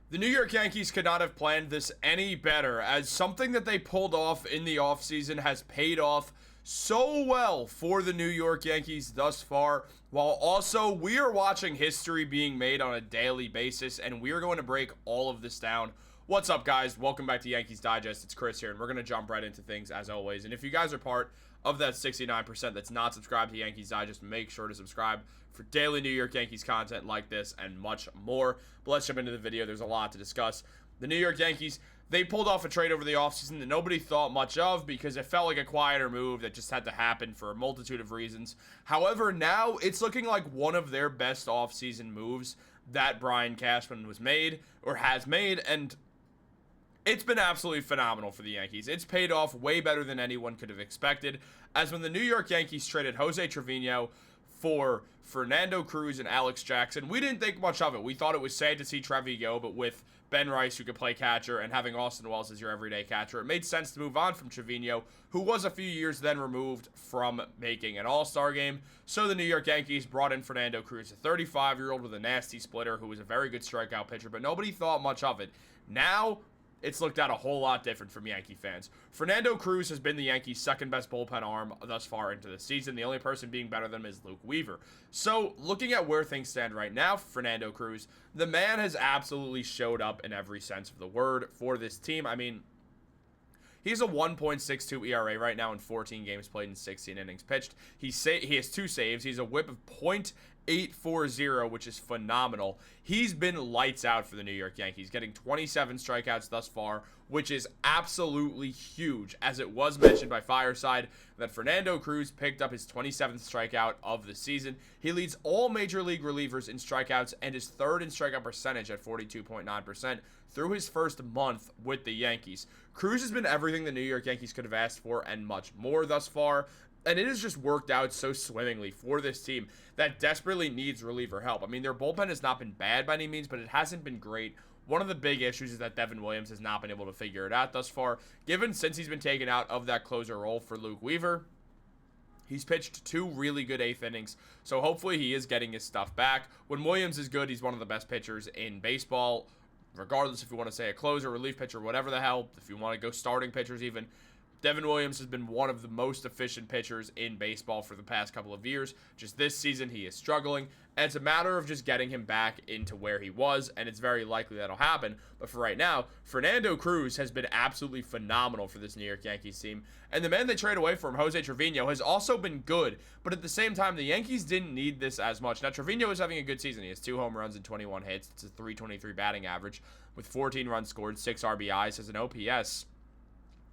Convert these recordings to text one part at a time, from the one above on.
The New York Yankees could not have planned this any better, as something that they pulled off in the offseason has paid off so well for the New York Yankees thus far, while also we are watching history being made on a daily basis, and we are going to break all of this down. What's up, guys? Welcome back to Yankees Digest. It's Chris here, and we're going to jump right into things as always. And if you guys are part of that 69% that's not subscribed to Yankees Digest, make sure to subscribe for daily New York Yankees content like this and much more. But let's jump into the video. There's a lot to discuss. The New York Yankees, they pulled off a trade over the offseason that nobody thought much of because it felt like a quieter move that just had to happen for a multitude of reasons. However, now it's looking like one of their best offseason moves that Brian Cashman has made, and it's been absolutely phenomenal for the Yankees. It's paid off way better than anyone could have expected, as when the New York Yankees traded Jose Trevino for Fernando Cruz and Alex Jackson, we didn't think much of it. We thought it was sad to see Trevi go, but with Ben Rice, who could play catcher, and having Austin Wells as your everyday catcher, it made sense to move on from Trevino, who was a few years then removed from making an All-Star game. So the New York Yankees brought in Fernando Cruz, a 35-year-old with a nasty splitter who was a very good strikeout pitcher, but nobody thought much of it. Now it's looked at a whole lot different from Yankee fans. Fernando Cruz has been the Yankees' second best bullpen arm thus far into the season. The only person being better than him is Luke Weaver. So, looking at where things stand right now for Fernando Cruz, the man has absolutely showed up in every sense of the word for this team. I mean, he's a 1.62 ERA right now in 14 games played and 16 innings pitched. He has 2 saves. He's a whip of .840, which is phenomenal. He's been lights out for the New York Yankees, getting 27 strikeouts thus far, which is absolutely huge, as it was mentioned by Fireside that Fernando Cruz picked up his 27th strikeout of the season. He leads all major league relievers in strikeouts and is third in strikeout percentage at 42.9% through his first month with the Yankees. Cruz has been everything the New York Yankees could have asked for and much more thus far. And it has just worked out so swimmingly for this team that desperately needs reliever help. I mean, their bullpen has not been bad by any means, but it hasn't been great. One of the big issues is that Devin Williams has not been able to figure it out thus far. Given since he's been taken out of that closer role for Luke Weaver, he's pitched 2 really good 8th innings, so hopefully he is getting his stuff back. When Williams is good, he's one of the best pitchers in baseball, regardless if you want to say a closer, relief pitcher, whatever the hell, if you want to go starting pitchers even. Devin Williams has been one of the most efficient pitchers in baseball for the past couple of years. Just this season, he is struggling, and it's a matter of just getting him back into where he was, and it's very likely that'll happen. But for right now, Fernando Cruz has been absolutely phenomenal for this New York Yankees team, and the man they trade away from, Jose Trevino, has also been good, but at the same time, the Yankees didn't need this as much. Now, Trevino is having a good season. He has 2 home runs and 21 hits. It's a .323 batting average with 14 runs scored, 6 RBIs, has an OPS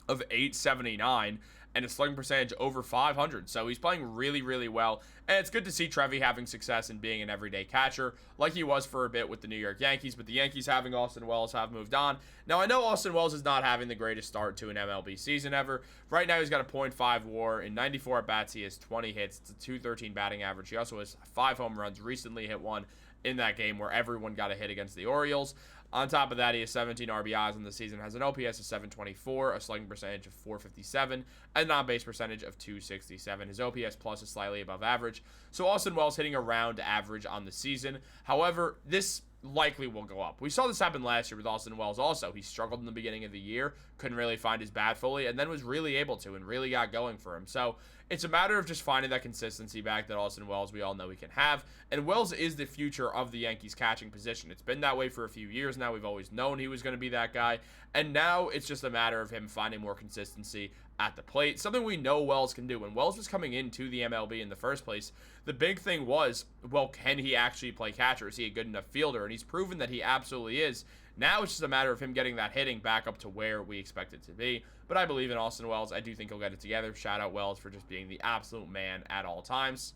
of .879 and a slugging percentage over .500. So he's playing really, really well. And it's good to see Trevi having success and being an everyday catcher like he was for a bit with the New York Yankees. But the Yankees having Austin Wells have moved on. Now, I know Austin Wells is not having the greatest start to an MLB season ever. Right now, he's got a .5 WAR. In 94 at-bats, he has 20 hits. It's a .213 batting average. He also has 5 home runs. Recently hit one in that game where everyone got a hit against the Orioles. On top of that, he has 17 RBIs in the season, has an OPS of .724, a slugging percentage of .457, and an on-base percentage of .267. His OPS plus is slightly above average. So Austin Wells hitting around average on the season. However, this likely will go up. We saw this happen last year with Austin Wells also. He struggled in the beginning of the year, couldn't really find his bat fully, and then was really able to and really got going for him. So it's a matter of just finding that consistency back that Austin Wells we all know he can have. And Wells is the future of the Yankees catching position. It's been that way for a few years now. We've always known he was going to be that guy. And now it's just a matter of him finding more consistency at the plate, something we know Wells can do. When Wells was coming into the MLB in the first place, the big thing was, well, can he actually play catcher? Is he a good enough fielder? And he's proven that he absolutely is. Now it's just a matter of him getting that hitting back up to where we expect it to be. But I believe in Austin Wells. I do think he'll get it together. Shout out Wells for just being the absolute man at all times.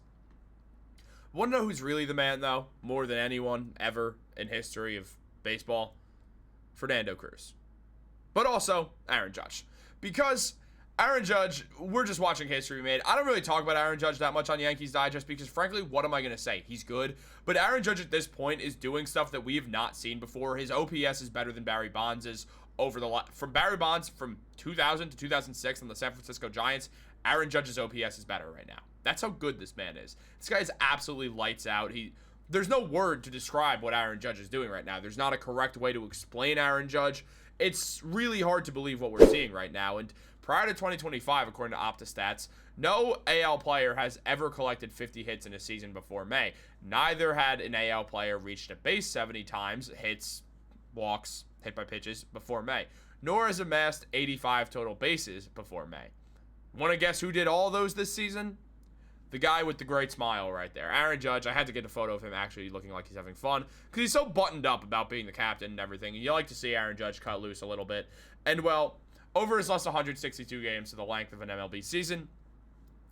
Want to know who's really the man, though, more than anyone ever in history of baseball? Fernando Cruz. But also Aaron Judge. Because Aaron Judge, we're just watching history made. I don't really talk about Aaron Judge that much on Yankees Digest because, frankly, what am I going to say? He's good. But Aaron Judge at this point is doing stuff that we have not seen before. His OPS is better than Barry Bonds' from Barry Bonds from 2000 to 2006 on the San Francisco Giants. Aaron Judge's OPS is better right now. That's how good this man is. This guy is absolutely lights out. there's no word to describe what Aaron Judge is doing right now. There's not a correct way to explain Aaron Judge. It's really hard to believe what we're seeing right now. And prior to 2025, according to OptaStats, no AL player has ever collected 50 hits in a season before May. Neither had an AL player reached a base 70 times, hits, walks, hit by pitches, before May. Nor has amassed 85 total bases before May. Want to guess who did all those this season? The guy with the great smile right there. Aaron Judge. I had to get a photo of him actually looking like he's having fun because he's so buttoned up about being the captain and everything. And you like to see Aaron Judge cut loose a little bit. And, well, over his last 162 games to the length of an MLB season,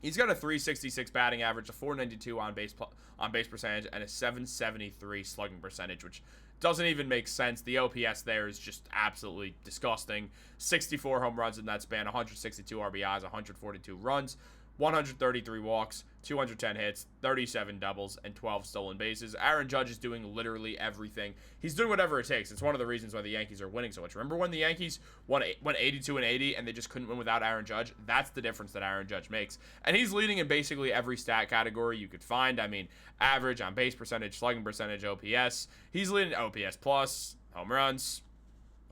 he's got a 366 batting average, a 492 on base percentage, and a 773 slugging percentage, which doesn't even make sense. The OPS there is just absolutely disgusting. 64 home runs in that span, 162 RBIs, 142 runs, 133 walks, 210 hits, 37 doubles, and 12 stolen bases. Aaron Judge is doing literally everything. He's doing whatever it takes. It's one of the reasons why the Yankees are winning so much. Remember when the Yankees went 82-80 and they just couldn't win without Aaron Judge? That's the difference that Aaron Judge makes. And he's leading in basically every stat category you could find. I mean, average, on base percentage, slugging percentage, OPS. He's leading OPS plus, home runs,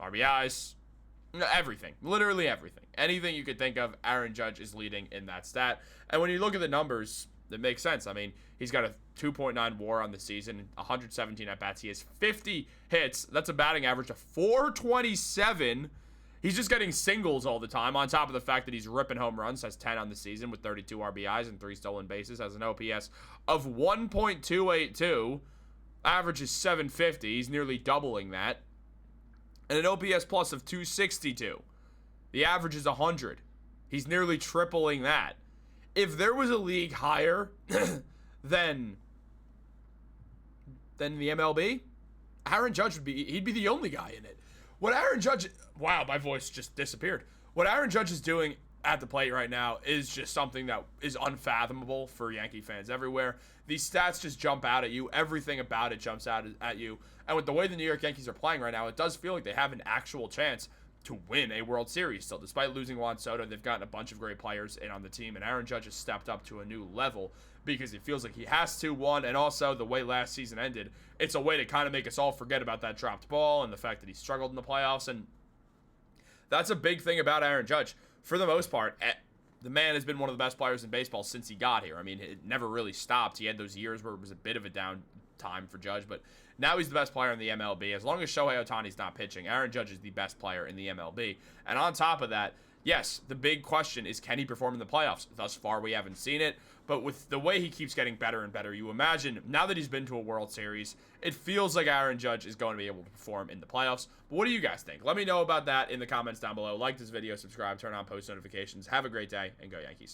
RBIs, everything. Literally everything. Anything you could think of, Aaron Judge is leading in that stat. And when you look at the numbers, it makes sense. I mean, he's got a 2.9 WAR on the season, 117 at-bats. He has 50 hits. That's a batting average of 427. He's just getting singles all the time, on top of the fact that he's ripping home runs. Has 10 on the season with 32 RBIs and 3 stolen bases. Has an OPS of 1.282. Average is 750. He's nearly doubling that. And an OPS plus of 262. The average is 100. He's nearly tripling that. If there was a league higher than the MLB, Aaron Judge he'd be the only guy in it. What Aaron Judge, wow, my voice just disappeared. What Aaron Judge is doing at the plate right now is just something that is unfathomable for Yankee fans everywhere. These stats just jump out at you. Everything about it jumps out at you. And with the way the New York Yankees are playing right now, it does feel like they have an actual chance to win a World Series still. Despite losing Juan Soto, they've gotten a bunch of great players in on the team, and Aaron Judge has stepped up to a new level because it feels like he has to, one, and also the way last season ended, it's a way to kind of make us all forget about that dropped ball and the fact that he struggled in the playoffs, and that's a big thing about Aaron Judge. For the most part, the man has been one of the best players in baseball since he got here. I mean, it never really stopped. He had those years where it was a bit of a down time for Judge, but now he's the best player in the MLB. As long as Shohei Ohtani's not pitching, Aaron Judge is the best player in the MLB. And on top of that, yes, the big question is, can he perform in the playoffs? Thus far, we haven't seen it. But with the way he keeps getting better and better, you imagine, now that he's been to a World Series, it feels like Aaron Judge is going to be able to perform in the playoffs. But what do you guys think? Let me know about that in the comments down below. Like this video, subscribe, turn on post notifications. Have a great day, and go Yankees.